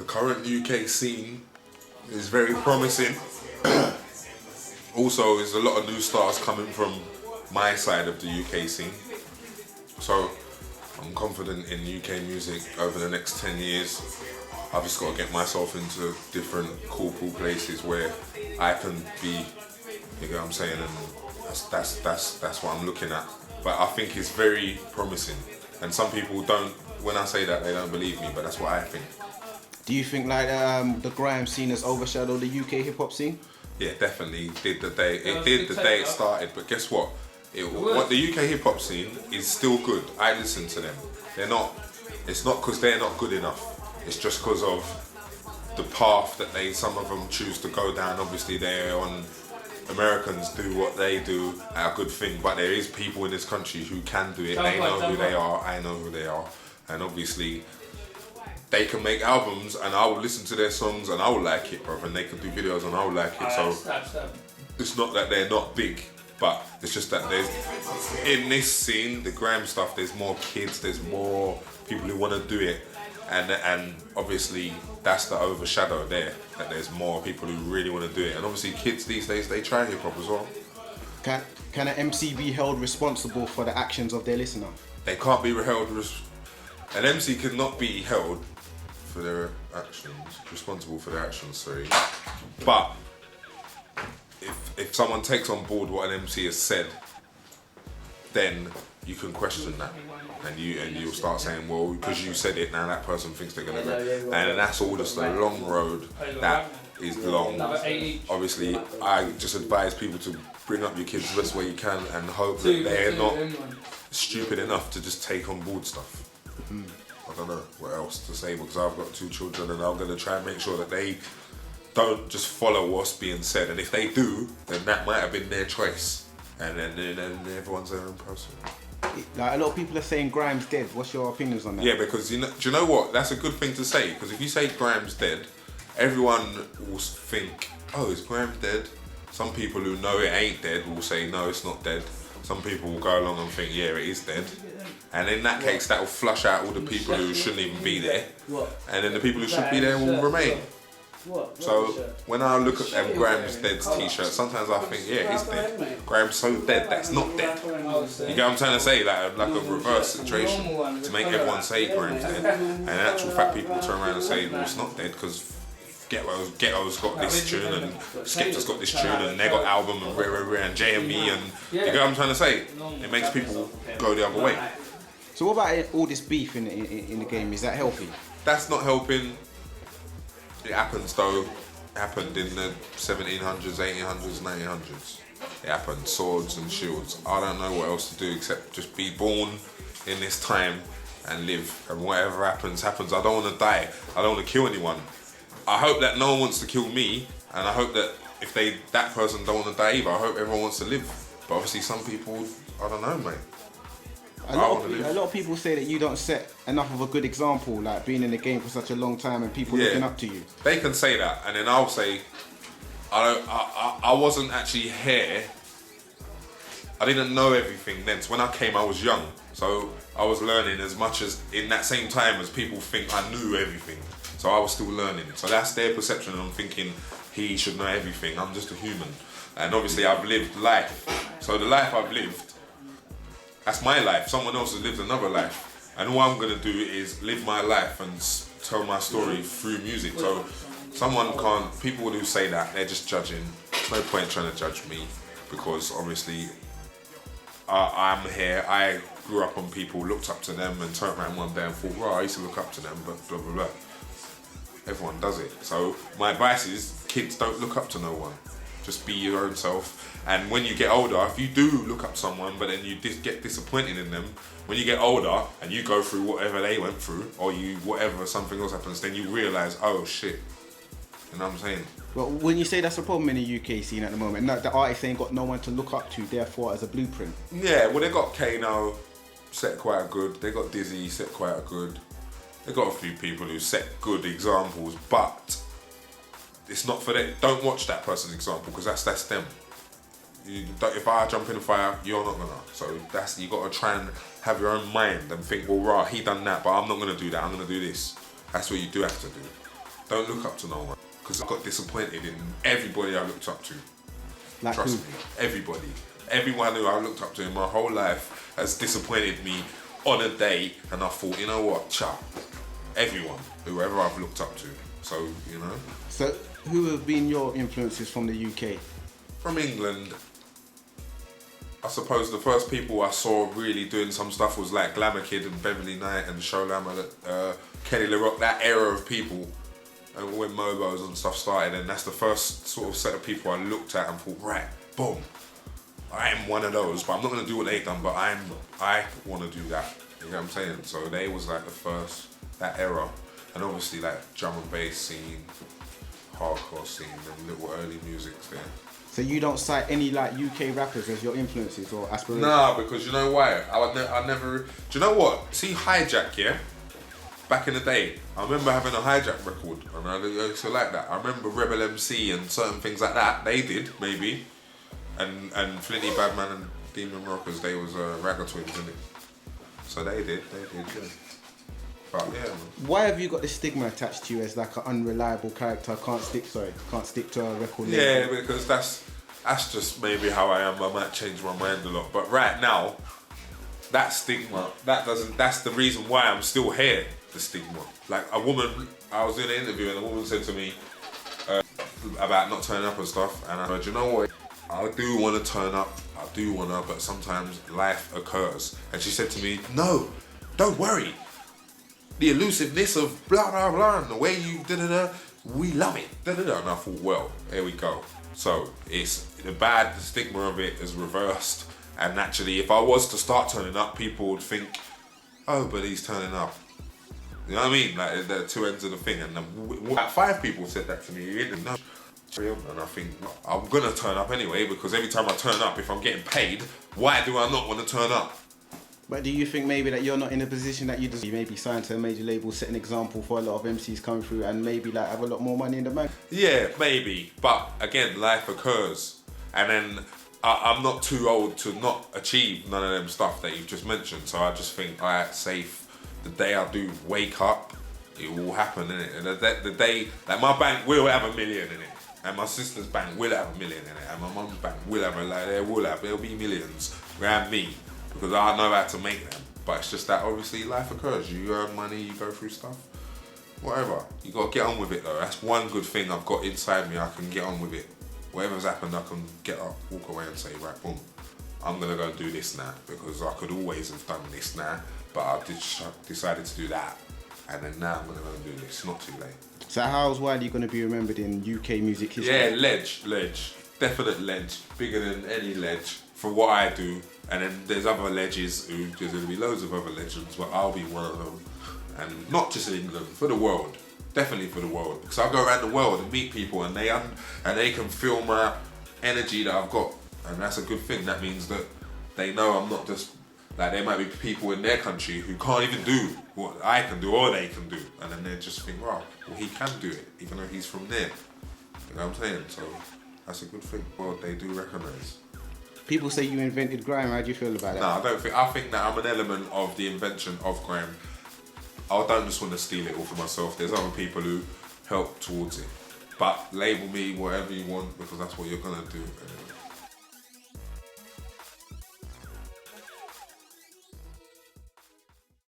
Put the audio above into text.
The current UK scene is very promising. Also, there's a lot of new stars coming from my side of the UK scene. So, I'm confident in UK music over the next 10 years. I've just got to get myself into different cool places where I can be, you know what I'm saying, and that's what I'm looking at. But I think it's very promising. And some people don't, when I say that, they don't believe me, but that's what I think. Do you think like the grime scene has overshadowed the UK hip hop scene? Yeah, definitely. It did the day it started. But guess what? What the UK hip hop scene is still good. I listen to them. They're not. It's not because they're not good enough. It's just because of the path that some of them choose to go down. Obviously, they're on. Americans do what they do at a good thing, but there is people in this country who can do it. They know who they are. I know who they are, and obviously. They can make albums and I will listen to their songs and I will like it, bro. And they can do videos and I will like it. So it's not that they're not big, but it's just that there's in this scene, the grime stuff. There's more kids. There's more people who want to do it, and obviously that's the overshadow there. That there's more people who really want to do it, and obviously kids these days they try hip hop as well. Can an MC be held responsible for the actions of their listener? They can't be held. An MC cannot be held for their actions, responsible for their actions, sorry. But if someone takes on board what an MC has said, then you can question that, and you'll start saying, well, because you said it, now that person thinks they're gonna go, and that's all just a long road that is long. Obviously, I just advise people to bring up your kids the best way you can and hope that they're not stupid enough to just take on board stuff. I don't know what else to say because I've got 2 children and I'm going to try and make sure that they don't just follow what's being said. And if they do, then that might have been their choice. And then everyone's their own person. Like a lot of people are saying grime's dead. What's your opinions on that? Yeah, because do you know what? That's a good thing to say. Because if you say grime's dead, everyone will think, oh, is grime dead? Some people who know it ain't dead will say, no, it's not dead. Some people will go along and think, yeah, it is dead. And in that case, that will flush out all the people who shouldn't even be there. And then the people who should be there will remain. So when I look at them Grime's Dead t-shirts, sometimes I think, yeah, it's dead. Grime's so dead, that's not dead. You get what I'm trying to say? Like a reverse situation to make everyone say Grime's dead. And in actual fact, people turn around and say, well, it's not dead because Ghetto's got this tune and Skepta's got this tune and they got album and and JME and you get what I'm trying to say? It makes people go the other way. So what about all this beef in the game? Is that healthy? That's not helping. It happens though. It happened in the 1700s, 1800s, 1900s. It happened. Swords and shields. I don't know what else to do except just be born in this time and live. And whatever happens, happens. I don't want to die. I don't want to kill anyone. I hope that no one wants to kill me, and I hope that if that person don't want to die either, I hope everyone wants to live. But obviously some people, I don't know, mate. A lot of people say that you don't set enough of a good example, like being in the game for such a long time and people looking up to you. They can say that, and then I'll say, I wasn't actually here. I didn't know everything then. So when I came, I was young. So I was learning as much as in that same time as people think I knew everything. So I was still learning. So that's their perception, and I'm thinking he should know everything. I'm just a human. And obviously I've lived life. So the life I've lived, that's my life. Someone else has lived another life. And all I'm going to do is live my life and tell my story through music. So people who say that, they're just judging. There's no point trying to judge me because obviously I'm here. I grew up on people, looked up to them and turned around one day and thought, well, I used to look up to them, but blah, blah, blah. Everyone does it. So my advice is, kids, don't look up to no one. Just be your own self. And when you get older, if you do look up to someone, but then you get disappointed in them, when you get older and you go through whatever they went through, or something else happens, then you realise, oh shit. You know what I'm saying? Well, when you say that's a problem in the UK scene at the moment, no, the artists ain't got no one to look up to, therefore, as a blueprint. Yeah, well, they got Kano, set quite good. They got Dizzy, set quite good. They got a few people who set good examples, but it's not for them. Don't watch that person's example because that's them. If I jump in the fire, you're not gonna. So you got to try and have your own mind and think, well, right, he done that, but I'm not gonna do that. I'm gonna do this. That's what you do have to do. don't look up to no one. Because I got disappointed in everybody I looked up to. Like Trust who? me, everybody. Everyone who I looked up to in my whole life has disappointed me on a day, and I thought, you know what, everyone, whoever I've looked up to. So, you know. So, who have been your influences from the UK? From England, I suppose the first people I saw really doing some stuff was like Glamour Kid and Beverly Knight and Show Lama, Kelly LaRock, that era of people. And when Mobos and stuff started, and that's the first sort of set of people I looked at and thought, right, boom, I am one of those, but I'm not gonna do what they've done, but I wanna do that. You know what I'm saying? So they was like the first, that era. And obviously like drum and bass scene, hardcore scene, and little early musics there. So you don't cite any like UK rappers as your influences or aspirations? Nah, because you know why? I never. Do you know what? See Hijack, yeah. Back in the day, I remember having a Hijack record, and I used to like that. I remember Rebel MC and certain things like that. They did maybe, and Flinty Badman and Demon Rockers. They was Ragga Twins, innit? So they did, yeah. But yeah, man. Why have you got the stigma attached to you as like an unreliable character? Can't stick to a record label? Yeah, because that's just maybe how I am. I might change my mind a lot, but right now, that stigma, that's the reason why I'm still here. The stigma. Like a woman, I was doing an interview and a woman said to me about not turning up and stuff, and I said, you know what? I do want to turn up. I do want to, but sometimes life occurs. And she said to me, no, don't worry. The elusiveness of blah, blah, blah, and the way you da-da-da, we love it, da-da-da. And I thought, well, here we go. So it's the stigma of it is reversed. And naturally, if I was to start turning up, people would think, oh, but he's turning up. You know what I mean? Like the two ends of the thing. And like 5 people said that to me. You didn't know. And I think, I'm gonna turn up anyway, because every time I turn up, if I'm getting paid, why do I not want to turn up? But do you think maybe that you're not in a position that you deserve? You maybe sign to a major label, set an example for a lot of MCs coming through, and maybe like have a lot more money in the bank? Yeah, maybe. But again, life occurs. And then I'm not too old to not achieve none of them stuff that you've just mentioned. So I just think, alright, safe. The day I do wake up, it will happen, innit? And the day, like my bank will have $1 million in it. And my sister's bank will have $1 million in it. And my mum's bank will have, there'll be millions around me. Because I know how to make them. But it's just that obviously life occurs. You earn money, you go through stuff. Whatever. You gotta get on with it though. That's one good thing I've got inside me. I can get on with it. Whatever's happened, I can get up, walk away and say, right, boom, I'm gonna go do this now. Because I could always have done this now. But I decided to do that. And then now I'm gonna go and do this. It's not too late. So how's Wiley gonna be remembered in UK music history? Yeah, ledge. Definite ledge. Bigger than any ledge for what I do. And then there's other ledges there's gonna be loads of other legends, but I'll be one of them. And not just in England, for the world. Definitely for the world. Because I go around the world and meet people and they can feel my energy that I've got. And that's a good thing. That means that they know I'm not just, like there might be people in their country who can't even do what I can do or they can do. And then they just think, wow, well he can do it, even though he's from there. You know what I'm saying? So that's a good thing. Well, they do recognise. People say you invented grime. How do you feel about that? No, I don't think. I think that I'm an element of the invention of grime. I don't just want to steal it all for myself. There's other people who help towards it. But label me whatever you want because that's what you're gonna do.